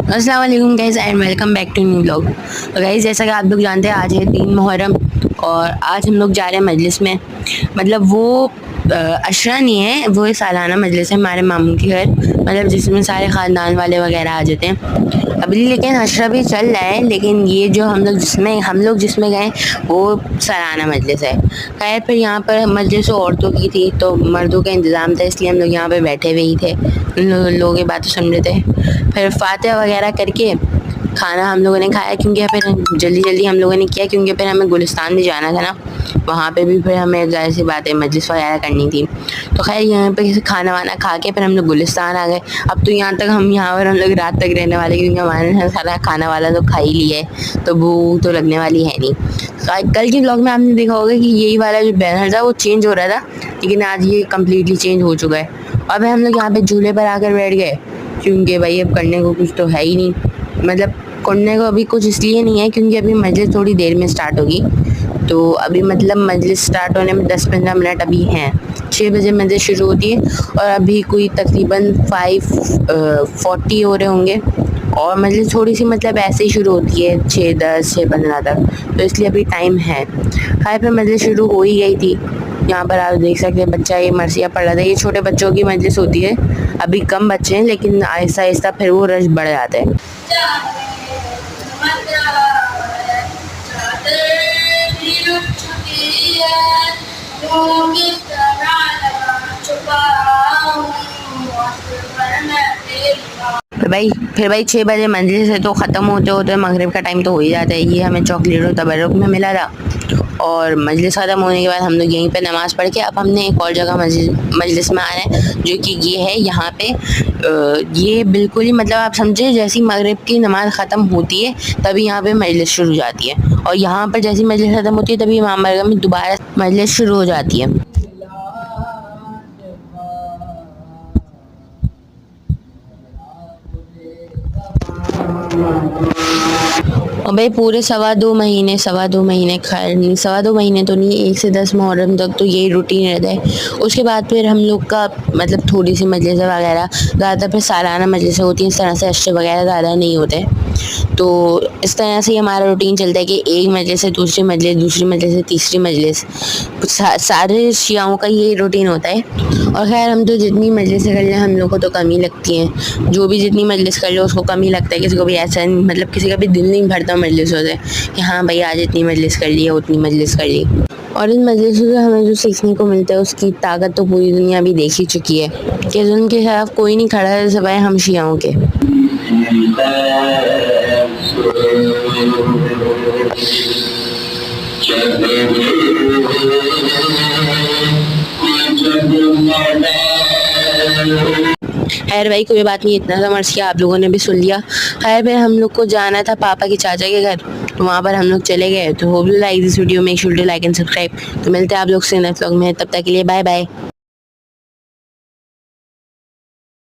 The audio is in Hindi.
अस्सलाम वालेकुम guys and welcome back to new vlog. तो गाइस जैसा कि आप लोग जानते हैं आज है 3 मुहर्रम और आज हम लोग जा रहे हैं मजलिस में। मतलब वो अशरा नहीं है, वो एक सालाना मजलिस है हमारे मामू के घर, मतलब जिसमें सारे ख़ानदान वाले वगैरह आ जाते हैं अभी। लेकिन अशरा भी चल रहा है, लेकिन ये जो हम लोग जिसमें गए वो सालाना मजलिस है। खैर फिर यहाँ पर मजलिस औरतों की थी तो मर्दों का इंतज़ाम था, इसलिए हम लोग यहाँ पर बैठे हुए ही थे, लोगों की बातें सुन रहे थे। फिर फातिहा वगैरह करके खाना हम लोगों ने खाया, क्योंकि फिर जल्दी हम लोगों ने किया क्योंकि फिर हमें गुलिस्तान भी जाना था ना, वहाँ पे भी फिर हमें ज़ाहिर सी बात है मजलिस वगैरह करनी थी। तो खैर यहाँ पे खाना वाना खा के फिर हम लोग गुलिस्तान आ गए। अब तो यहाँ पर हम लोग रात तक रहने वाले, क्योंकि हमारे सारा खाना वाला तो खा ही लिया है, तो भूख तो लगने वाली है नहीं। कल के ब्लॉग में आपने देखा होगा कि यही वाला जो बैनर था वो चेंज हो रहा था, लेकिन आज ये कम्प्लीटली चेंज हो चुका है। अब हम लोग यहाँ पे झूले पर आकर बैठ गए, क्योंकि भाई अब करने को कुछ तो है ही नहीं। मतलब करने को अभी कुछ इसलिए नहीं है क्योंकि अभी मजलिस थोड़ी देर में स्टार्ट होगी, तो अभी मतलब मजलिस स्टार्ट होने में 10-15 मिनट अभी हैं। 6 बजे मजलिस शुरू होती है और अभी कोई तकरीबन 5:40 हो रहे होंगे, और मजलिस थोड़ी सी मतलब ऐसे ही शुरू होती है 6:10 6:15 तक, तो इसलिए अभी टाइम है। खैर फिर मजलिस शुरू हो ही गई थी। यहाँ पर आप देख सकते हैं बच्चा ये मरसिया पढ़ रहा था। ये छोटे बच्चों की मजलिस होती है, अभी कम बच्चे हैं, लेकिन आहिस्ता आहिस्ता फिर वो रश बढ़ जाता है। फिर भाई 6 बजे मंजिल से तो ख़त्म होते होते मगरिब का टाइम तो हो ही जाता है। ये हमें चॉकलेट और तबर्रुक में मिला था, और मजलिस ख़त्म होने के बाद हम लोग यहीं पे नमाज़ पढ़ के अब हमने एक और जगह मजलिस में आ रहे हैं, जो कि ये है यहाँ पे। ये बिल्कुल ही मतलब आप समझे जैसी मगरिब की नमाज़ ख़त्म होती है तभी यहाँ पे मजलिस शुरू हो जाती है, और यहाँ पर जैसी मजलिस ख़त्म होती है तभी इमाम बारगाह में दोबारा मजलिस शुरू हो जाती है। और भाई पूरे 2.25 महीने खैर नहीं, 2.25 महीने तो नहीं, 1 से 10 मुहर्रम तक तो यही रूटीन रहता है। उसके बाद फिर हम लोग का मतलब थोड़ी सी मजलिस वगैरह, ज़्यादातर फिर सालाना मजलिस होती हैं, इस तरह से अशरे वगैरह ज़्यादा नहीं होते। तो इस तरह से हमारा रूटीन चलता है कि एक मजलिस से दूसरी मजलिस से तीसरी मजलिस, सारे शियाओं का ये रूटीन होता है। और खैर हम तो जितनी मजलिस कर लें हम लोग को तो कम ही लगती हैं, जो भी जितनी मजलिस कर ले उसको कम ही लगता है। किसी को भी ऐसा मतलब किसी का भी दिल नहीं भरता मजलिस से कि हाँ भाई आज इतनी मजलिस कर ली है उतनी मजलिस कर ली। और इन मजलिसों से हमें जो सीखने को मिलता है उसकी ताकत तो पूरी दुनिया भी देख ही चुकी है कि जुल्म के खिलाफ कोई नहीं खड़ा है सिवाय हम शियाओं के। खैर भाई कोई बात नहीं, इतना सा मर्सिया आप लोगों ने भी सुन लिया। खैर फिर हम लोग को जाना था पापा के चाचा के घर, तो वहाँ पर हम लोग चले गए। तो hope you like this video, make sure to like and subscribe. तो मिलते हैं आप लोग से नेक्स्ट व्लॉग में, तब तक के लिए बाय बाय।